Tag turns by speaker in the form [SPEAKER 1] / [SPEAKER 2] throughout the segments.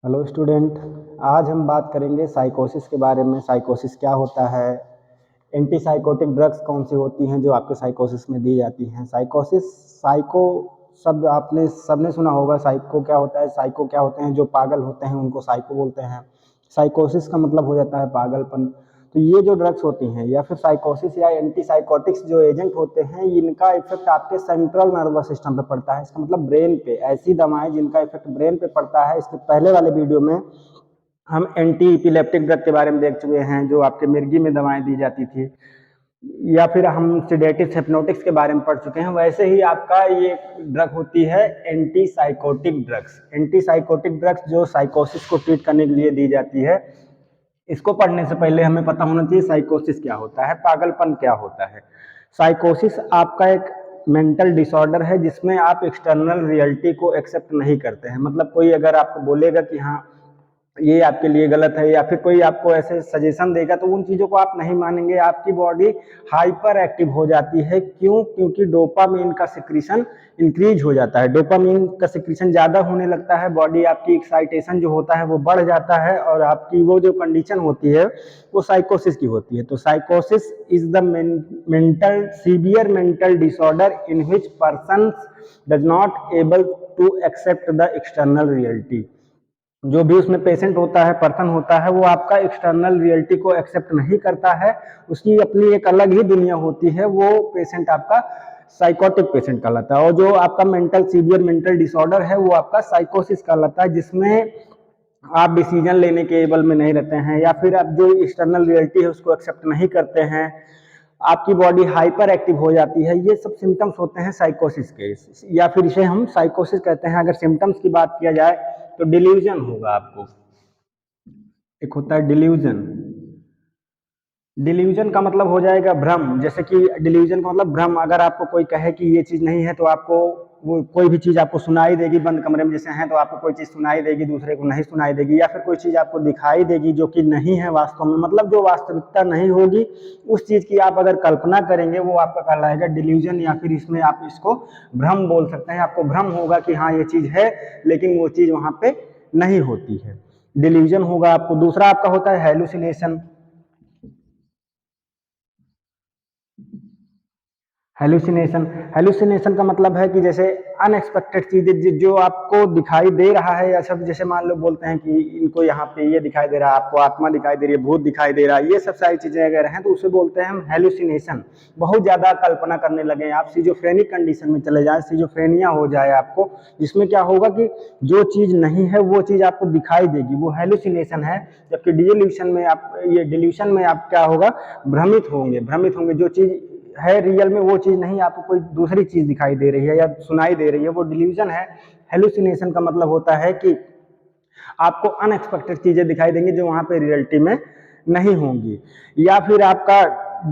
[SPEAKER 1] Hello student. आज हम बात करेंगे साइकोसिस के बारे में। साइकोसिस क्या होता है, एंटी साइकोटिक ड्रग्स कौन सी होती हैं जो आपके साइकोसिस में दी जाती हैं। साइको शब्द आपने सबने सुना होगा। साइको क्या होता है, साइको क्या होते हैं जो पागल होते हैं उनको साइको बोलते हैं। साइकोसिस का मतलब हो जाता है पागलपन। तो ये जो ड्रग्स होती हैं या फिर साइकोसिस या एंटी साइकोटिक्स जो एजेंट होते हैं, इनका इफेक्ट आपके सेंट्रल नर्वस सिस्टम पे पड़ता है। इसका मतलब ब्रेन पे। ऐसी दवाएं जिनका इफेक्ट ब्रेन पे पड़ता है, इसके पहले वाले वीडियो में हम एंटी इपिलेप्टिक ड्रग के बारे में देख चुके हैं जो आपके मिर्गी में दवाएं दी जाती थी, या फिर हम सिडेटिव्स हिप्नोटिक्स के बारे में पढ़ चुके हैं। वैसे ही आपका ये ड्रग होती है anti psychotic drugs. Anti psychotic drugs जो साइकोसिस को ट्रीट करने के लिए दी जाती है। इसको पढ़ने से पहले हमें पता होना चाहिए साइकोसिस क्या होता है, पागलपन क्या होता है। साइकोसिस आपका एक मेंटल डिसऑर्डर है जिसमें आप एक्सटर्नल रियलिटी को एक्सेप्ट नहीं करते हैं। मतलब कोई अगर आपको बोलेगा कि हाँ ये आपके लिए गलत है, या फिर कोई आपको ऐसे सजेशन देगा, तो उन चीज़ों को आप नहीं मानेंगे। आपकी बॉडी हाइपर एक्टिव हो जाती है। क्यों? क्योंकि डोपामीन का सिक्रीशन इंक्रीज हो जाता है। डोपामीन का सिक्रीशन ज़्यादा होने लगता है, बॉडी आपकी एक्साइटेशन जो होता है वो बढ़ जाता है, और आपकी वो जो कंडीशन होती है वो साइकोसिस की होती है। तो साइकोसिस is the mental severe mental disorder in which person does not able to accept the external reality. जो भी उसमें पेशेंट होता है, पर्सन होता है, वो आपका एक्सटर्नल रियलिटी को एक्सेप्ट नहीं करता है। उसकी अपनी एक अलग ही दुनिया होती है। वो पेशेंट आपका साइकोटिक पेशेंट कहलाता है। और जो आपका सीवियर मेंटल डिसऑर्डर है वो आपका साइकोसिस कहलाता है, जिसमें आप डिसीजन लेने के एबल में नहीं रहते हैं, या फिर आप जो एक्सटर्नल रियलिटी है उसको एक्सेप्ट नहीं करते हैं। आपकी बॉडी हाइपर एक्टिव हो जाती है। ये सब सिम्टम्स होते हैं साइकोसिस के, या फिर इसे हम साइकोसिस कहते हैं। अगर सिम्टम्स की बात किया जाए तो डिल्यूजन होगा आपको। एक होता है डिल्यूजन। डिल्यूजन का मतलब हो जाएगा भ्रम। जैसे कि डिल्यूजन का मतलब भ्रम। अगर आपको कोई कहे कि ये चीज नहीं है तो आपको वो कोई भी चीज आपको सुनाई देगी। बंद कमरे में जैसे हैं तो आपको कोई चीज सुनाई देगी, दूसरे को नहीं सुनाई देगी। या फिर कोई चीज आपको दिखाई देगी जो कि नहीं है वास्तव में, मतलब जो वास्तविकता नहीं होगी, उस चीज की आप अगर कल्पना करेंगे वो आपका कहलाएगा डिल्यूजन। या फिर इसमें आप इसको भ्रम बोल सकते हैं। आपको भ्रम होगा कि हाँ ये चीज है, लेकिन वो चीज वहां पे नहीं होती है। डिल्यूजन होगा आपको। दूसरा आपका होता है हेलुसिनेशन। हेलुसिनेशन हेलुसिनेशन का मतलब है कि जैसे अनएक्सपेक्टेड चीजें जो आपको दिखाई दे रहा है, या सब जैसे मान लो बोलते हैं कि इनको यहाँ पे ये दिखाई दे रहा है, आपको आत्मा दिखाई दे रही है, भूत दिखाई दे रहा है, ये सब सारी चीजें अगर हैं तो उसे बोलते हैं हम हेलुसिनेशन। बहुत ज्यादा कल्पना करने लगे आप, सिजोफ्रेनिक कंडीशन में चले जाए, सिजोफ्रेनिया हो जाए आपको, जिसमें क्या होगा कि जो चीज नहीं है वो चीज आपको दिखाई देगी, वो हेलुसिनेशन है। जबकि डिल्यूशन में आप क्या होगा, भ्रमित होंगे। जो चीज है रियल में वो चीज नहीं, आपको कोई दूसरी चीज दिखाई दे रही है या सुनाई दे रही है, वो डिल्यूजन है। हेलुसिनेशन का मतलब होता है कि आपको अनएक्सपेक्टेड चीजें दिखाई देंगी जो वहां पे रियलिटी में नहीं होंगी। या फिर आपका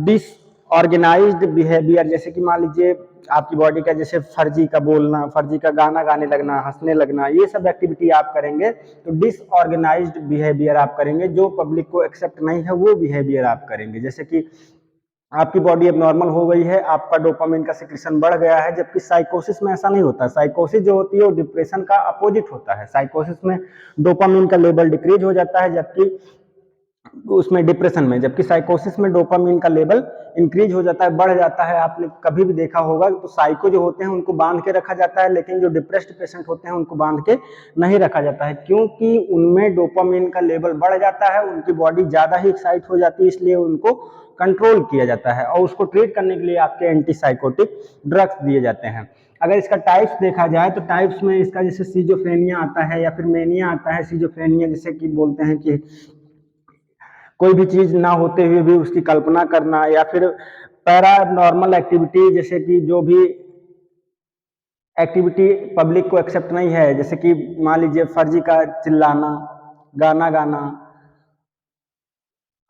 [SPEAKER 1] डिसऑर्गेनाइज्ड बिहेवियर। जैसे कि मान लीजिए आपकी बॉडी का जैसे फर्जी का बोलना, फर्जी का गाना गाने लगना, हंसने लगना, ये सब एक्टिविटी आप करेंगे तो डिसऑर्गेनाइज्ड बिहेवियर आप करेंगे। जो पब्लिक को एक्सेप्ट नहीं है वो बिहेवियर आप करेंगे। जैसे कि आपकी बॉडी अब नॉर्मल हो गई है, आपका डोपामिन का सिक्रीशन बढ़ गया है, जबकि साइकोसिस में ऐसा नहीं होता। साइकोसिस जो होती है वो डिप्रेशन का अपोजिट होता है। साइकोसिस में डोपामिन का लेवल डिक्रीज हो जाता है, जबकि उसमें डिप्रेशन में, जबकि साइकोसिस में डोपामिन का लेवल इंक्रीज हो जाता है, बढ़ जाता है। आपने कभी भी देखा होगा तो साइको जो होते हैं उनको बांध के रखा जाता है, लेकिन जो डिप्रेस्ड पेशेंट होते हैं उनको बांध के नहीं रखा जाता है, क्योंकि उनमें डोपामिन का लेवल बढ़ जाता है, उनकी बॉडी ज्यादा ही एक्साइट हो जाती है, इसलिए उनको कंट्रोल किया जाता है। और उसको ट्रीट करने के लिए आपके एंटीसाइकोटिक ड्रग्स दिए जाते हैं। अगर इसका टाइप्स देखा जाए तो टाइप्स में इसका जैसे सीजोफ्रेनिया आता है, या फिर मेनिया आता है। सीजोफ्रेनिया जैसे कि बोलते हैं कि कोई भी चीज ना होते हुए भी उसकी कल्पना करना, या फिर पैरानॉर्मल एक्टिविटी, जैसे कि जो भी एक्टिविटी पब्लिक को एक्सेप्ट नहीं है, जैसे कि मान लीजिए फर्जी का चिल्लाना, गाना गाना,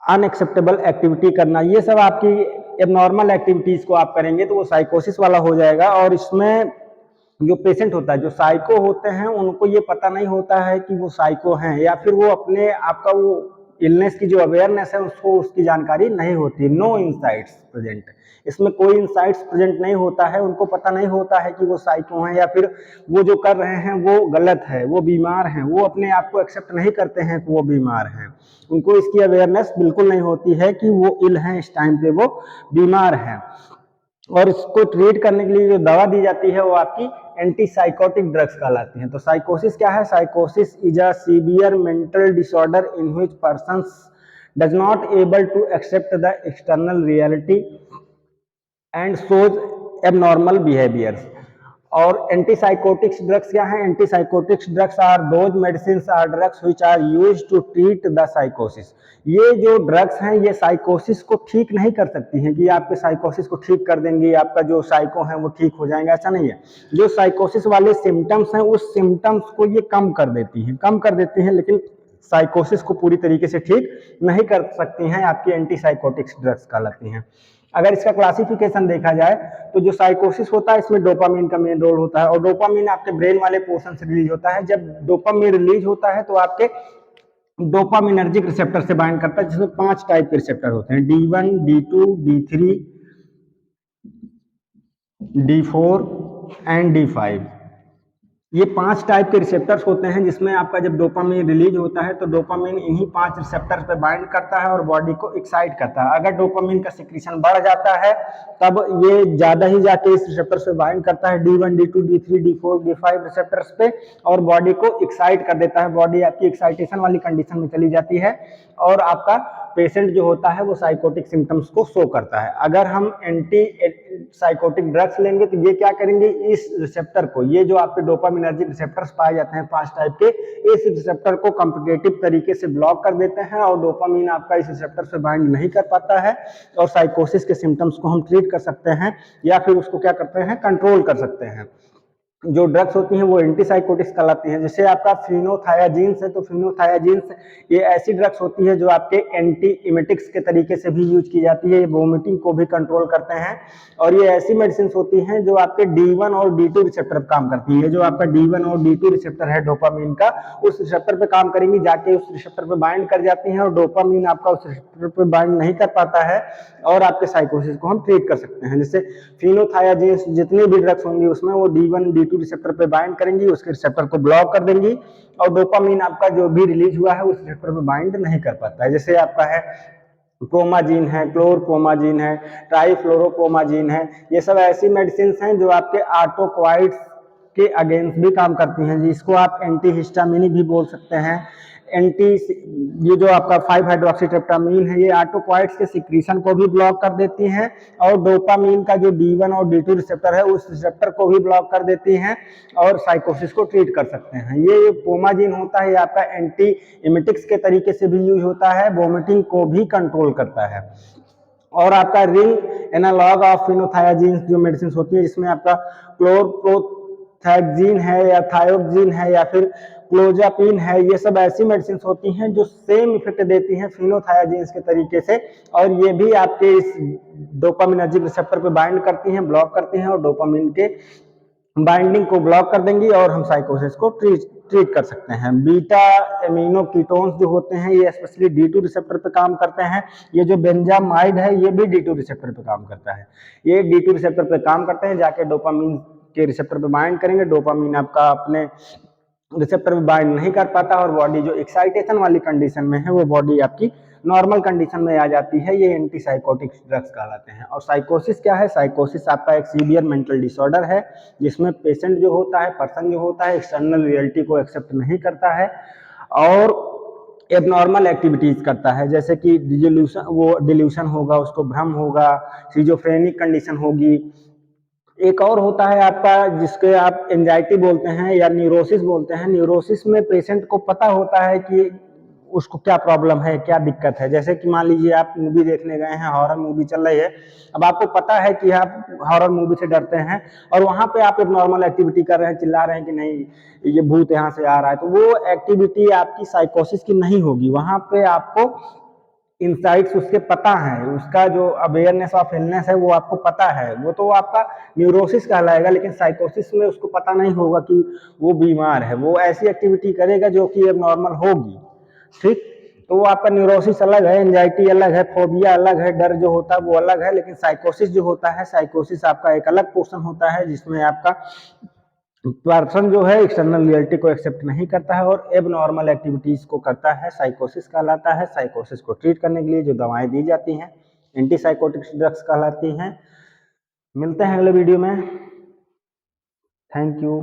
[SPEAKER 1] अनएक्सेप्टेबल एक्टिविटी करना, ये सब आपकी एबनॉर्मल एक्टिविटीज को आप करेंगे तो वो साइकोसिस वाला हो जाएगा। और इसमें जो पेशेंट होता है, जो साइको होते हैं, उनको ये पता नहीं होता है कि वो साइको हैं, या फिर वो अपने आपका वो इलनेस की जो अवेयरनेस है उसको उसकी जानकारी नहीं होती। नो इनसाइट्स प्रेजेंट, इसमें कोई इनसाइट्स प्रेजेंट नहीं होता है, उनको पता नहीं होता है कि वो साइको हैं या फिर वो जो कर रहे हैं वो गलत है, वो बीमार हैं, वो अपने आप को एक्सेप्ट नहीं करते हैं कि वो बीमार हैं। उनको इसकी अवेयरनेस बिल्कुल नहीं होती है कि वो इल हैं, इस टाइम पे वो बीमार हैं। और इसको ट्रीट करने के लिए जो दवा दी जाती है वो आपकी एंटीसाइकोटिक ड्रग्स कहलाती हैं। तो साइकोसिस क्या है? साइकोसिस is a severe mental disorder in which persons does not able to accept the external reality and shows abnormal behaviours. और एंटीसाइकोटिक्स ड्रग्स क्या है? Antipsychotics drugs are those medicine or drugs which are used to treat the साइकोसिस। ये जो drugs हैं ये साइकोसिस को ठीक नहीं कर सकती हैं कि आपके साइकोसिस को ठीक कर देंगी, आपका जो साइको है वो ठीक हो जाएगा, ऐसा नहीं है। जो साइकोसिस वाले सिम्टम्स हैं उस सिम्टम्स को ये कम कर देती हैं, लेकिन साइकोसिस को पूरी तरीके से ठीक नहीं कर सकती हैं, आपकी एंटीसाइकोटिक्स ड्रग्स कहलाती हैं। अगर इसका क्लासिफिकेशन देखा जाए तो जो साइकोसिस होता है इसमें डोपामिन का मेन रोल होता है, और डोपामिन आपके ब्रेन वाले पोर्शन से रिलीज होता है। जब डोपामिन रिलीज होता है तो आपके डोपामिनर्जिक रिसेप्टर से बाइंड करता है, जिसमें 5 टाइप के रिसेप्टर होते हैं, D1, D2, D3, D4 and D5। ये 5 टाइप के रिसेप्टर्स होते हैं, जिसमें आपका जब डोपामिन रिलीज होता है तो डोपामिन इन्हीं 5 रिसेप्टर्स पे बाइंड करता है और बॉडी को एक्साइट करता है। अगर डोपामिन का सिक्रीशन बढ़ जाता है तब ये ज़्यादा ही जाके इस रिसेप्टर्स पे बाइंड करता है, D1, D2, D3, D4, D5 receptors पे, और बॉडी को एक्साइट कर देता है। बॉडी आपकी एक्साइटेशन वाली कंडीशन में चली जाती है और आपका पेशेंट जो होता है वो साइकोटिक सिम्टम्स को शो करता है। अगर हम एंटी साइकोटिक ड्रग्स लेंगे तो ये क्या करेंगे, इस रिसेप्टर को, ये जो आपके डोपामिनर्जिक रिसेप्टर्स पाए जाते हैं 5 टाइप के, इस रिसेप्टर को कॉम्पिटिटिव तरीके से ब्लॉक कर देते हैं और डोपामिन आपका इस रिसेप्टर से बाइंड नहीं कर पाता है, और साइकोसिस के सिम्टम्स को हम ट्रीट कर सकते हैं या फिर उसको क्या करते हैं, कंट्रोल कर सकते हैं। जो ड्रग्स होती हैं वो एंटीसाइकोटिक्स कहलाती हैं। जैसे आपका फिनोथायाजीन्स है, तो फिनोथायाजीन्स ये ऐसी ड्रग्स होती है जो आपके एंटी इमेटिक्स के तरीके से भी यूज की जाती है, ये वोमिटिंग को भी कंट्रोल करते हैं। और ये ऐसी मेडिसिन होती हैं जो आपके D1 और D2 रिसेप्टर पर काम करती है। जो आपका D1 और D2 रिसेप्टर है डोपामिन का, उस रिसेप्टर पे काम करेंगी, जाके उस रिसेप्टर पे बाइंड कर जाती हैं और डोपामिन आपका उस रिसेप्टर पे बाइंड नहीं कर पाता है, और आपके साइकोसिस को हम ट्रीट कर सकते हैं। जैसे फिनोथायाजीन्स जितनी भी ड्रग्स होंगी उसमें वो D1 D2 रिसेप्टर पे बाइंड करेंगी, उसके रिसेप्टर को ब्लॉक कर देंगी, और डोपामिन आपका जो भी रिलीज हुआ है उस रिसेप्टर पे बाइंड नहीं कर पाता है। जैसे आपका है प्रोमाजीन है, क्लोरप्रोमाजीन है, ट्राइफ्लोरोप्रोमाजीन है, ये सब ऐसी मेडिसिन हैं जो आपके ऑटोक्वाइड्स के अगेंस्ट भी काम करती हैं, जिसको आप एंटीहिस्टामिनिक भी बोल सकते हैं। ये जो आपका 5-हाइड्रोक्सीट्रिप्टामाइन है ये ऑटोक्वाइड्स के सिक्रीशन को भी ब्लॉक कर देती हैं, और डोपामिन का जो D1 और D2 रिसेप्टर है उस रिसेप्टर को भी ब्लॉक कर देती हैं, और साइकोसिस को ट्रीट कर सकते हैं। ये पोमाजीन होता है, ये आपका एंटी इमेटिक्स के तरीके से भी यूज होता है, वोमिटिंग को भी कंट्रोल करता है। और आपका रिंग एनालॉग ऑफ फिनोथायाजीन जो मेडिसिन होती है, जिसमें आपका क्लोरप्रोथैक्जीन है या थायोक्सिन है या फिर क्लोजापिन है, ये सब ऐसी मेडिसिन होती हैं जो सेम इफेक्ट देती हैं फिनोथायाजीन्स के तरीके से, और ये भी आपके इस डोपामिनर्जिक रिसेप्टर पे बाइंड करती हैं, ब्लॉक करती हैं, और डोपामिन के बाइंडिंग को ब्लॉक कर देंगी, और हम साइकोसिस को ट्रीट कर सकते हैं। बीटा एमिनो कीटोन्स जो होते हैं ये स्पेशली D2 रिसेप्टर पे काम करते हैं। ये जो बेंजामाइड है ये भी D2 रिसेप्टर पे काम करता है। ये D2 रिसेप्टर पे काम करते हैं, जाके डोपामिन के रिसेप्टर पे बाइंड करेंगे, डोपामिन आपका अपने रिसेप्टर पे बाइंड नहीं कर पाता, और बॉडी जो एक्साइटेशन वाली कंडीशन में है वो बॉडी आपकी नॉर्मल कंडीशन में आ जाती है। ये एंटीसाइकोटिक ड्रग्स कहलाते हैं। और साइकोसिस क्या है? साइकोसिस आपका एक सीवियर मेंटल डिसऑर्डर है, जिसमें पेशेंट जो होता है, पर्सन जो होता है, एक्सटर्नल रियलिटी को एक्सेप्ट नहीं करता है और एबनॉर्मल एक्टिविटीज करता है, जैसे कि डिल्यूशन होगा, उसको भ्रम होगा, सिजोफ्रेनिक कंडीशन होगी। एक और होता है आपका जिसके आप एंजाइटी बोलते हैं या न्यूरोसिस बोलते हैं। न्यूरोसिस में पेशेंट को पता होता है कि उसको क्या प्रॉब्लम है, क्या दिक्कत है। जैसे कि मान लीजिए आप मूवी देखने गए हैं, हॉरर मूवी चल रही है, अब आपको पता है कि आप हॉरर मूवी से डरते हैं, और वहां पे आप एक नॉर्मल एक्टिविटी कर रहे हैं, चिल्ला रहे हैं कि नहीं ये भूत यहाँ से आ रहा है, तो वो एक्टिविटी आपकी साइकोसिस की नहीं होगी। वहां पे आपको इनसाइट्स उसके पता है, उसका जो अवेयरनेस ऑफ इलनेस है वो आपको पता है, वो तो आपका न्यूरोसिस कहलाएगा। लेकिन साइकोसिस में उसको पता नहीं होगा कि वो बीमार है, वो ऐसी एक्टिविटी करेगा जो कि अब नॉर्मल होगी। ठीक, तो वो आपका न्यूरोसिस अलग है, एंजाइटी अलग है, फोबिया अलग है, डर जो होता है वो अलग है। लेकिन साइकोसिस जो होता है, साइकोसिस आपका एक अलग पोर्शन होता है जिसमें आपका पर्सन जो है एक्सटर्नल रियलिटी को एक्सेप्ट नहीं करता है और एबनॉर्मल एक्टिविटीज को करता है, साइकोसिस कहलाता है। साइकोसिस को ट्रीट करने के लिए जो दवाएं दी जाती हैं एंटीसाइकोटिक ड्रग्स कहलाती हैं। मिलते हैं अगले वीडियो में। Thank you.